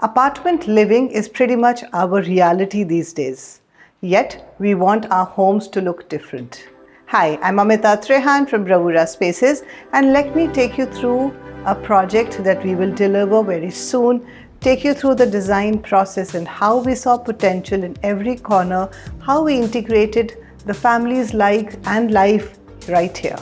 Apartment living is pretty much our reality these days. Yet, we want our homes to look different. Hi, I'm Amita Trehan from Bravura Spaces, and let me take you through a project that we will deliver very soon, take you through the design process and how we saw potential in every corner, how we integrated the family's life right here.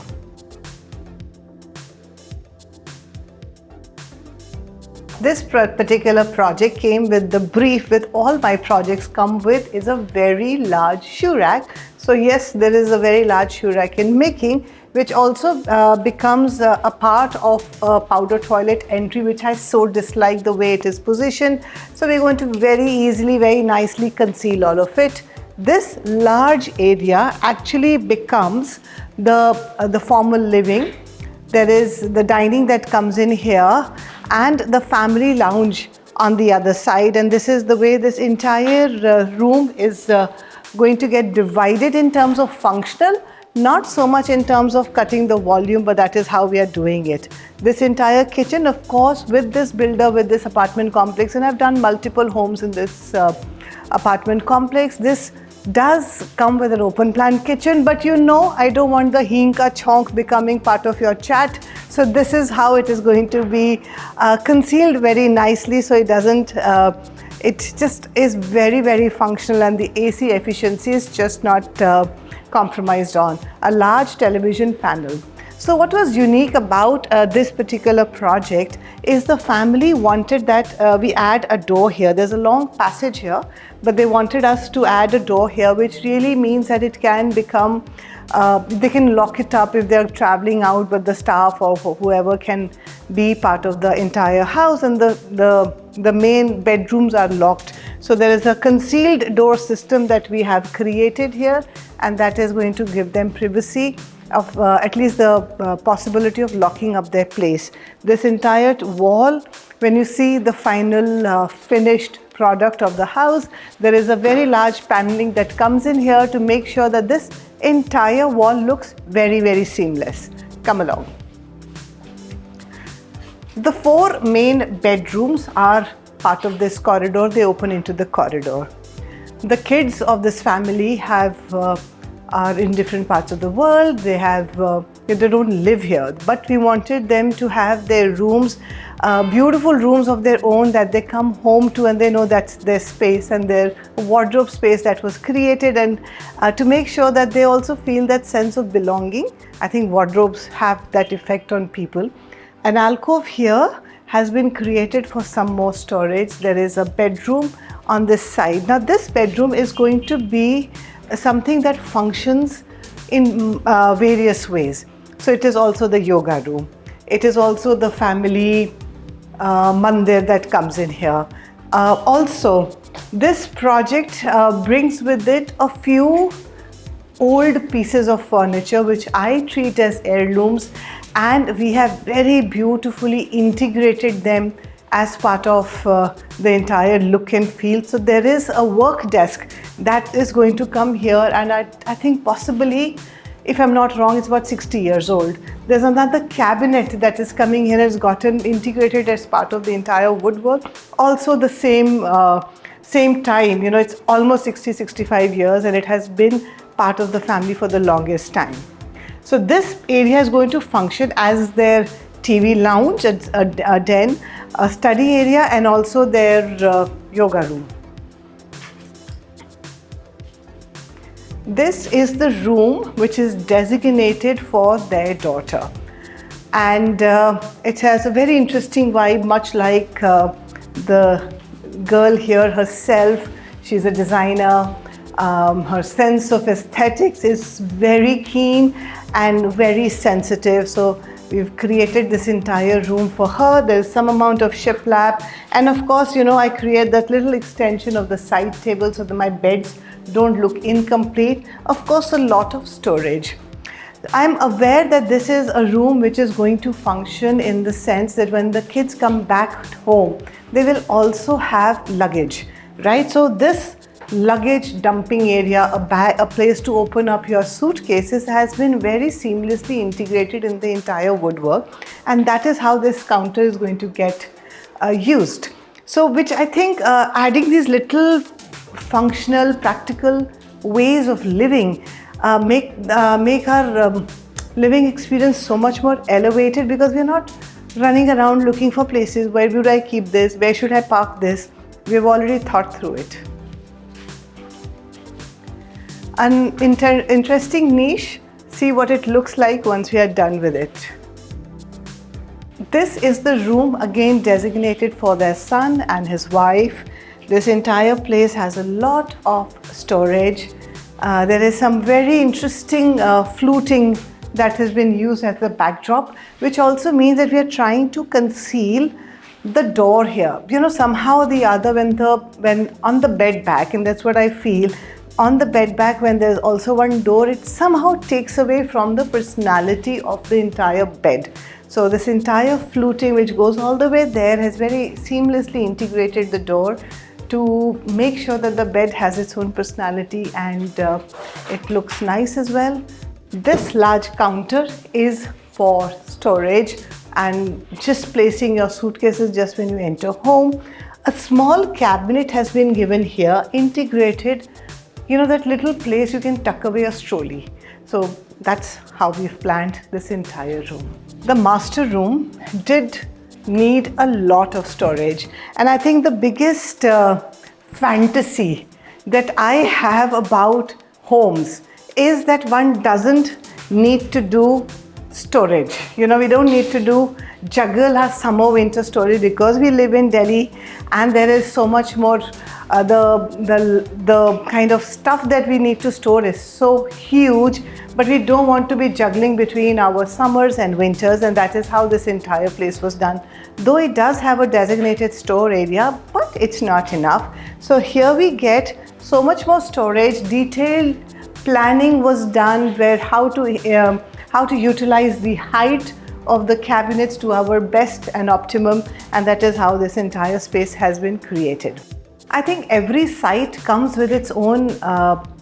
This particular project came with the brief with all my projects come with is a very large shoe rack. So yes, there is a very large shoe rack in making, which also becomes a part of a powder toilet entry, which I so dislike the way it is positioned. So we're going to very easily, very nicely conceal all of it. This large area actually becomes the formal living. There is the dining that comes in here and the family lounge on the other side, and this is the way this entire room is going to get divided in terms of functional, not so much in terms of cutting the volume, but that is how we are doing it. This entire kitchen, of course, with this builder, with this apartment complex, and I've done multiple homes in this apartment complex, this does come with an open plan kitchen, but you know I don't want the hinka chonk becoming part of your chat. So this is how it is going to be concealed very nicely, so it doesn't, it just is very, very functional, and the AC efficiency is just not compromised on. A large television panel. So what was unique about this particular project is the family wanted that we add a door here. There's a long passage here, but they wanted us to add a door here, which really means that it can become, they can lock it up if they're traveling out, but the staff or whoever can be part of the entire house, and the main bedrooms are locked. So there is a concealed door system that we have created here, and that is going to give them privacy of at least the possibility of locking up their place. This entire wall, when you see the final finished product of the house, there is a very large paneling that comes in here to make sure that this entire wall looks very, very seamless. Come along. The four main bedrooms are part of this corridor. They open into the corridor. The kids of this family are in different parts of the world. They don't live here, but we wanted them to have their rooms, beautiful rooms of their own that they come home to, and they know that's their space and their wardrobe space that was created, and to make sure that they also feel that sense of belonging. I think wardrobes have that effect on people. An alcove here has been created for some more storage. There is a bedroom on this side. Now this bedroom is going to be something that functions in various ways. So it is also the yoga room. It is also the family mandir that comes in here. Also, this project brings with it a few old pieces of furniture which I treat as heirlooms, and we have very beautifully integrated them as part of the entire look and feel. So there is a work desk that is going to come here, and I think possibly, if I'm not wrong, it's about 60 years old. There's another cabinet that is coming here, has gotten integrated as part of the entire woodwork. Also the same time, you know, it's almost 60-65 years, and it has been part of the family for the longest time. So this area is going to function as their TV lounge, a den, a study area, and also their yoga room. This is the room which is designated for their daughter, and it has a very interesting vibe, much like the girl here herself. She's a designer. Her sense of aesthetics is very keen and very sensitive. So we've created this entire room for her. There's some amount of shiplap, and of course, you know, I create that little extension of the side table so that my beds don't look incomplete. Of course, a lot of storage. I'm aware that this is a room which is going to function in the sense that when the kids come back home, they will also have luggage, right? So this luggage dumping area, a place to open up your suitcases, has been very seamlessly integrated in the entire woodwork, and that is how this counter is going to get used. So which I think adding these little functional, practical ways of living make our living experience so much more elevated, because we're not running around looking for places. Where would I keep this? Where should I park this? We've already thought through it. An interesting niche. See what it looks like once we are done with it. This is the room again designated for their son and his wife. This entire place has a lot of storage. There is some very interesting fluting that has been used as the backdrop, which also means that we are trying to conceal the door here. You know, somehow or the other, when on the bed back, and that's what I feel, on the bed back when there's also one door, it somehow takes away from the personality of the entire bed. So this entire fluting which goes all the way there has very seamlessly integrated the door to make sure that the bed has its own personality, and it looks nice as well. This large counter is for storage and just placing your suitcases just when you enter home. A small cabinet has been given here, integrated, you know, that little place you can tuck away a trolley. So that's how we've planned this entire room. The master room did need a lot of storage, and I think the biggest fantasy that I have about homes is that one doesn't need to do storage. You know, we don't need to juggle our summer winter storage, because we live in Delhi and there is so much more. The kind of stuff that we need to store is so huge, but we don't want to be juggling between our summers and winters, and that is how this entire place was done. Though it does have a designated store area, but it's not enough. So here we get so much more storage. Detailed planning was done where how to utilize the height of the cabinets to our best and optimum, and that is how this entire space has been created. I think every site comes with its own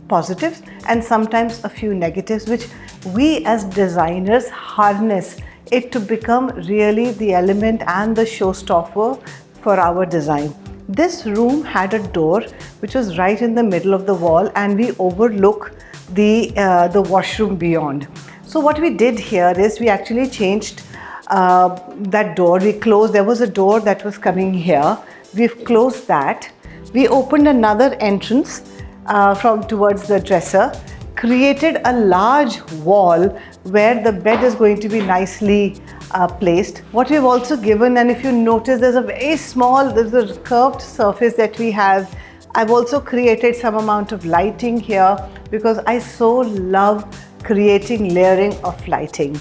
positives and sometimes a few negatives, which we as designers harness it to become really the element and the showstopper for our design. This room had a door which was right in the middle of the wall, and we overlook the washroom beyond. So what we did here is we actually changed that door. We closed, there was a door that was coming here. We've closed that. We opened another entrance from towards the dresser, created a large wall where the bed is going to be nicely placed. What we've also given, and if you notice, there's a curved surface that we have. I've also created some amount of lighting here because I so love creating layering of lighting.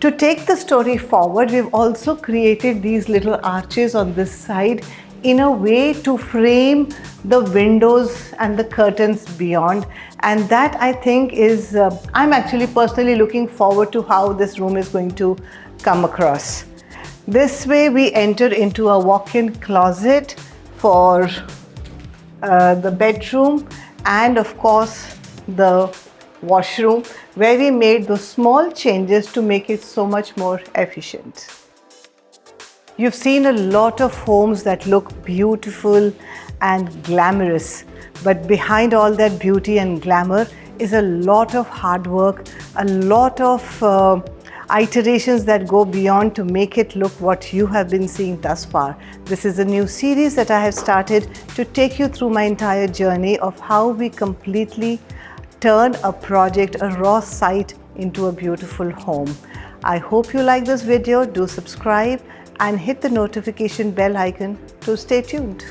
To take the story forward, we've also created these little arches on this side in a way to frame the windows and the curtains beyond, and that I think is, I'm actually personally looking forward to how this room is going to come across. This way we enter into a walk-in closet for the bedroom, and of course the washroom, where we made those small changes to make it so much more efficient. You've seen a lot of homes that look beautiful and glamorous, but behind all that beauty and glamour is a lot of hard work, a lot of iterations that go beyond to make it look what you have been seeing thus far. This is a new series that I have started to take you through my entire journey of how we completely turn a project, a raw site, into a beautiful home. I hope you like this video. Do subscribe and hit the notification bell icon to stay tuned.